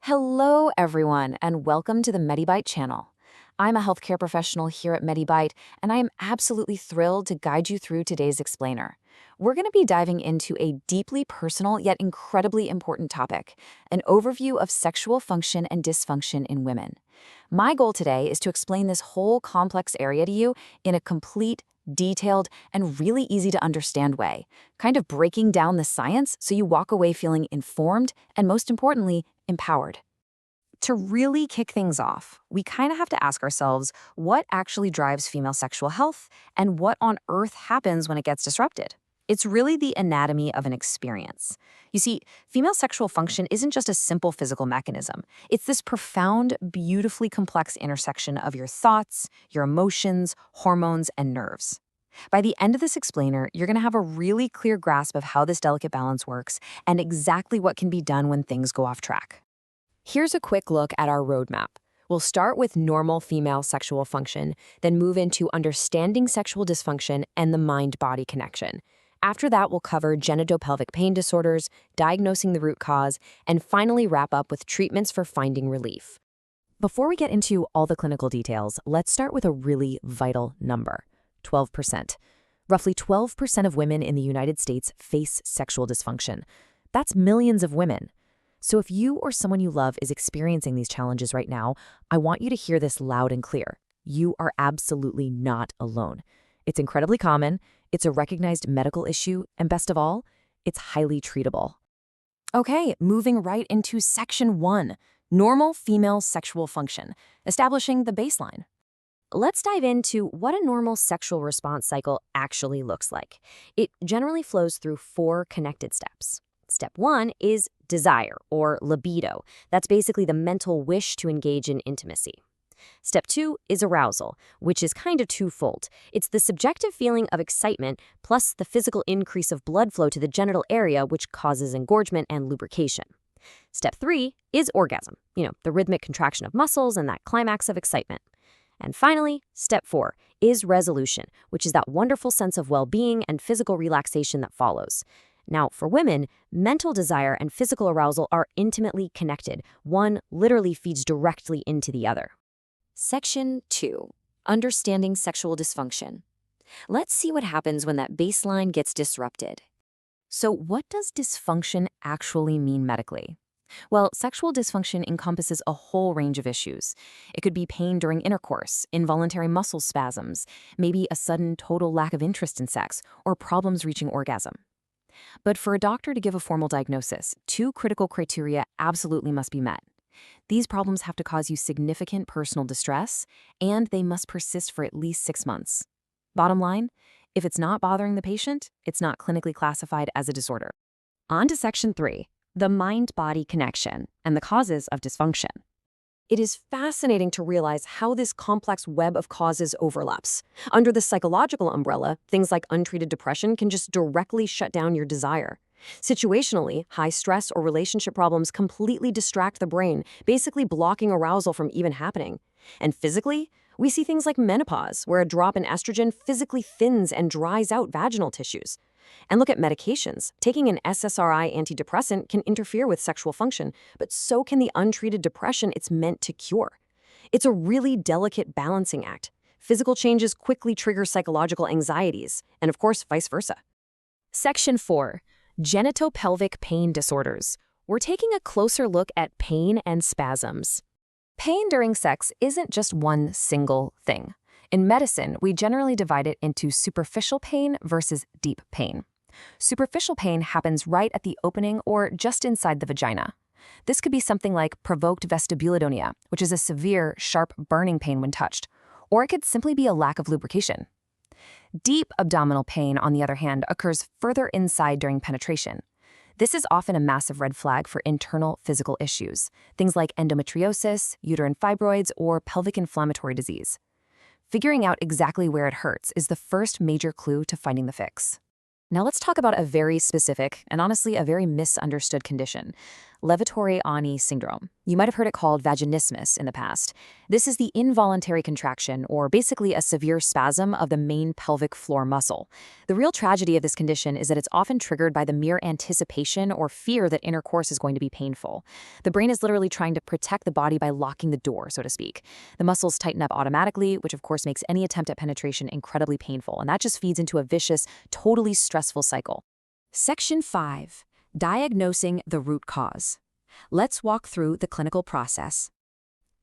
Hello, everyone, and welcome to the MediBite channel. I'm a healthcare professional here at MediBite, and I am absolutely thrilled to guide you through today's explainer. We're going to be diving into a deeply personal yet incredibly important topic, an overview of sexual function and dysfunction in women. My goal today is to explain this whole complex area to you in a complete, detailed, and really easy to understand way, kind of breaking down the science so you walk away feeling informed and, most importantly, empowered. To really kick things off, we kind of have to ask ourselves what actually drives female sexual health and what on earth happens when it gets disrupted. It's really the anatomy of an experience. You see, female sexual function isn't just a simple physical mechanism. It's this profound, beautifully complex intersection of your thoughts, your emotions, hormones, and nerves. By the end of this explainer, you're going to have a really clear grasp of how this delicate balance works and exactly what can be done when things go off track. Here's a quick look at our roadmap. We'll start with normal female sexual function, then move into understanding sexual dysfunction and the mind-body connection. After that, we'll cover genitopelvic pain disorders, diagnosing the root cause, and finally wrap up with treatments for finding relief. Before we get into all the clinical details, let's start with a really vital number: 12%. Roughly 12% of women in the United States face sexual dysfunction. That's millions of women. So if you or someone you love is experiencing these challenges right now, I want you to hear this loud and clear. You are absolutely not alone. It's incredibly common, it's a recognized medical issue, and best of all, it's highly treatable. Okay, moving right into Section 1, normal female sexual function, establishing the baseline. Let's dive into what a normal sexual response cycle actually looks like. It generally flows through 4 connected steps. Step 1 is desire, or libido. That's basically the mental wish to engage in intimacy. Step 2 is arousal, which is kind of twofold. It's the subjective feeling of excitement plus the physical increase of blood flow to the genital area, which causes engorgement and lubrication. Step 3 is orgasm, the rhythmic contraction of muscles and that climax of excitement. And finally, step 4 is resolution, which is that wonderful sense of well-being and physical relaxation that follows. Now, for women, mental desire and physical arousal are intimately connected. One literally feeds directly into the other. Section 2. Understanding sexual dysfunction. Let's see what happens when that baseline gets disrupted. So what does dysfunction actually mean medically? Well, sexual dysfunction encompasses a whole range of issues. It could be pain during intercourse, involuntary muscle spasms, maybe a sudden total lack of interest in sex, or problems reaching orgasm. But for a doctor to give a formal diagnosis, 2 critical criteria absolutely must be met. These problems have to cause you significant personal distress, and they must persist for at least 6 months. Bottom line, if it's not bothering the patient, it's not clinically classified as a disorder. On to Section 3, the mind-body connection and the causes of dysfunction. It is fascinating to realize how this complex web of causes overlaps. Under the psychological umbrella, things like untreated depression can just directly shut down your desire. Situationally, high stress or relationship problems completely distract the brain, basically blocking arousal from even happening. And physically, we see things like menopause, where a drop in estrogen physically thins and dries out vaginal tissues. And look at medications. Taking an SSRI antidepressant can interfere with sexual function, but so can the untreated depression it's meant to cure. It's a really delicate balancing act. Physical changes quickly trigger psychological anxieties, and of course, vice versa. Section 4. Genitopelvic pain disorders. We're taking a closer look at pain and spasms. Pain during sex isn't just one single thing. In medicine, we generally divide it into superficial pain versus deep pain. Superficial pain happens right at the opening or just inside the vagina. This could be something like provoked vestibulodynia, which is a severe, sharp, burning pain when touched, or it could simply be a lack of lubrication. Deep abdominal pain, on the other hand, occurs further inside during penetration. This is often a massive red flag for internal physical issues, things like endometriosis, uterine fibroids, or pelvic inflammatory disease. Figuring out exactly where it hurts is the first major clue to finding the fix. Now let's talk about a very specific and honestly a very misunderstood condition. Levatori-Ani syndrome. You might have heard it called vaginismus in the past. This is the involuntary contraction, or basically a severe spasm of the main pelvic floor muscle. The real tragedy of this condition is that it's often triggered by the mere anticipation or fear that intercourse is going to be painful. The brain is literally trying to protect the body by locking the door, so to speak. The muscles tighten up automatically, which of course makes any attempt at penetration incredibly painful, and that just feeds into a vicious, totally stressful cycle. Section 5. Diagnosing the root cause. Let's walk through the clinical process.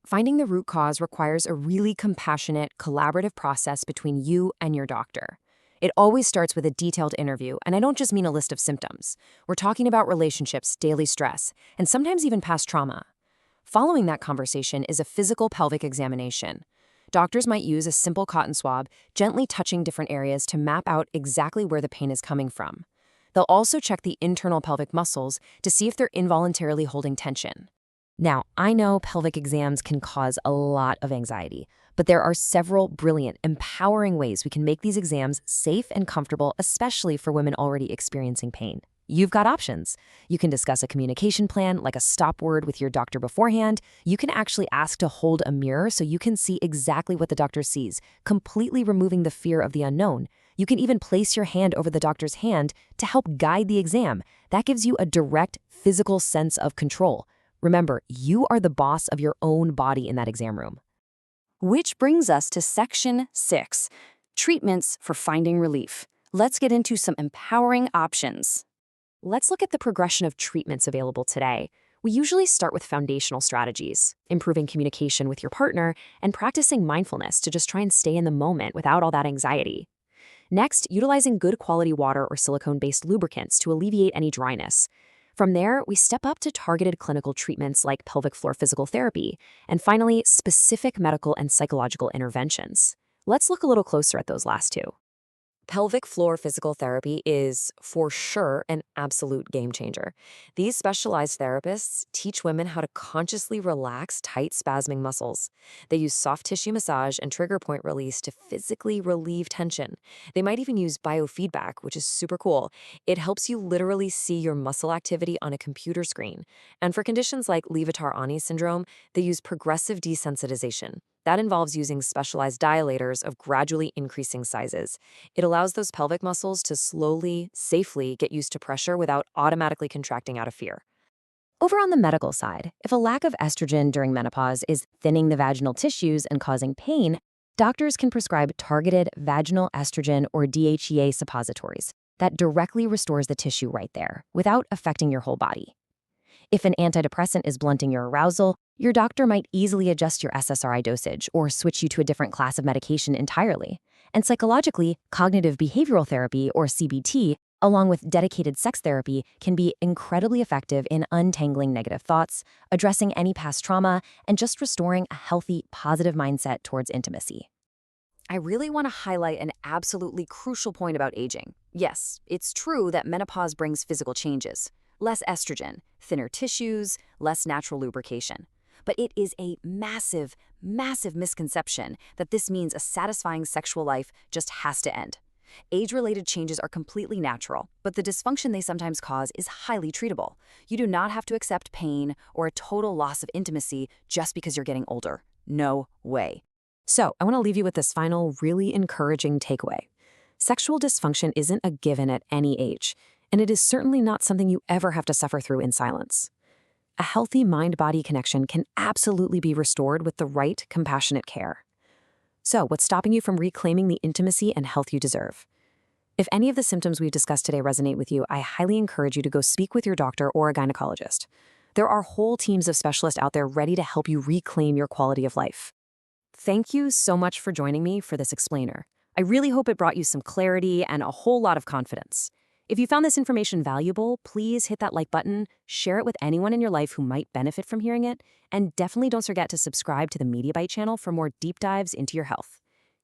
Finding the root cause requires a really compassionate, collaborative process between you and your doctor. It always starts with a detailed interview, and I don't just mean a list of symptoms. We're talking about relationships, daily stress, and sometimes even past trauma. Following that conversation is a physical pelvic examination. Doctors might use a simple cotton swab, gently touching different areas to map out exactly where the pain is coming from. They'll also check the internal pelvic muscles to see if they're involuntarily holding tension. Now, I know pelvic exams can cause a lot of anxiety, but there are several brilliant, empowering ways we can make these exams safe and comfortable, especially for women already experiencing pain. You've got options. You can discuss a communication plan, like a stop word with your doctor beforehand. You can actually ask to hold a mirror so you can see exactly what the doctor sees, completely removing the fear of the unknown. You can even place your hand over the doctor's hand to help guide the exam. That gives you a direct, physical sense of control. Remember, you are the boss of your own body in that exam room. Which brings us to Section 6, treatments for finding relief. Let's get into some empowering options. Let's look at the progression of treatments available today. We usually start with foundational strategies, improving communication with your partner, and practicing mindfulness to just try and stay in the moment without all that anxiety. Next, utilizing good quality water or silicone-based lubricants to alleviate any dryness. From there, we step up to targeted clinical treatments like pelvic floor physical therapy, and finally, specific medical and psychological interventions. Let's look a little closer at those last two. Pelvic floor physical therapy is, for sure, an absolute game changer. These specialized therapists teach women how to consciously relax tight spasming muscles. They use soft tissue massage and trigger point release to physically relieve tension. They might even use biofeedback, which is super cool. It helps you literally see your muscle activity on a computer screen. And for conditions like Levator-Ani syndrome, they use progressive desensitization. That involves using specialized dilators of gradually increasing sizes. It allows those pelvic muscles to slowly, safely get used to pressure without automatically contracting out of fear. Over on the medical side, if a lack of estrogen during menopause is thinning the vaginal tissues and causing pain, doctors can prescribe targeted vaginal estrogen or DHEA suppositories that directly restores the tissue right there without affecting your whole body. If an antidepressant is blunting your arousal, your doctor might easily adjust your SSRI dosage or switch you to a different class of medication entirely. And psychologically, cognitive behavioral therapy, or CBT, along with dedicated sex therapy, can be incredibly effective in untangling negative thoughts, addressing any past trauma, and just restoring a healthy, positive mindset towards intimacy. I really want to highlight an absolutely crucial point about aging. Yes, it's true that menopause brings physical changes. Less estrogen, thinner tissues, less natural lubrication. But it is a massive, massive misconception that this means a satisfying sexual life just has to end. Age-related changes are completely natural, but the dysfunction they sometimes cause is highly treatable. You do not have to accept pain or a total loss of intimacy just because you're getting older. No way. So, I want to leave you with this final, really encouraging takeaway. Sexual dysfunction isn't a given at any age, and it is certainly not something you ever have to suffer through in silence. A healthy mind-body connection can absolutely be restored with the right, compassionate care. So, what's stopping you from reclaiming the intimacy and health you deserve? If any of the symptoms we've discussed today resonate with you, I highly encourage you to go speak with your doctor or a gynecologist. There are whole teams of specialists out there ready to help you reclaim your quality of life. Thank you so much for joining me for this explainer. I really hope it brought you some clarity and a whole lot of confidence. If you found this information valuable, please hit that like button, share it with anyone in your life who might benefit from hearing it, and definitely don't forget to subscribe to the MediaBite channel for more deep dives into your health.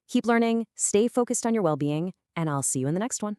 Keep learning, stay focused on your well-being, and I'll see you in the next one.